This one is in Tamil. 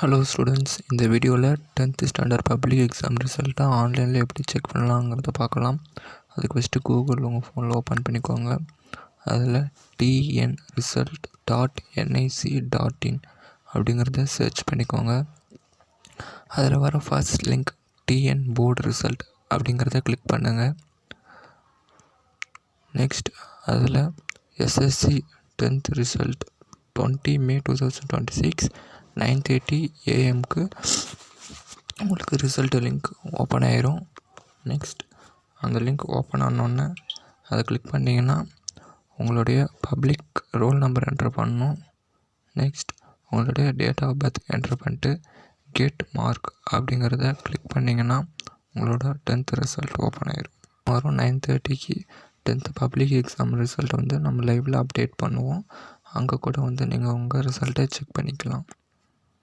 ஹலோ ஸ்டூடெண்ட்ஸ், இந்த வீடியோவில் 10th ஸ்டாண்டர்ட் பப்ளிக் எக்ஸாம் ரிசல்ட்டை ஆன்லைனில் எப்படி செக் பண்ணலாங்கிறத பார்க்கலாம். அதுக்கு ஃபஸ்ட்டு கூகுள் உங்கள் ஃபோனில் ஓப்பன் பண்ணிக்கோங்க. அதில் tnresult.nic.in அப்படிங்கிறத சர்ச் பண்ணிக்கோங்க. அதில் வர first link TN board result அப்படிங்கிறத கிளிக் பண்ணுங்கள். நெக்ஸ்ட் அதில் SSC 10th result 20 May 2026 9:30 AM உங்களுக்கு ரிசல்ட் லிங்க் ஓப்பன் ஆயிரும். நெக்ஸ்ட் அந்த லிங்க் ஓப்பன் ஆனோடனே அதை கிளிக் பண்ணிங்கன்னா உங்களுடைய பப்ளிக் ரோல் நம்பர் என்ட்ரு பண்ணணும். நெக்ஸ்ட் உங்களுடைய டேட் ஆஃப் பர்த் என்ட்ரு பண்ணிட்டு கெட் மார்க் அப்படிங்கிறத கிளிக் பண்ணிங்கன்னா உங்களோட 10th ரிசல்ட் ஓப்பன் ஆயிரும். வரும் 9:30 10th பப்ளிக் எக்ஸாம் ரிசல்ட் நம்ம லைவில் அப்டேட் பண்ணுவோம். அங்கே கூட நீங்கள் உங்கள் ரிசல்ட்டை செக் பண்ணிக்கலாம்.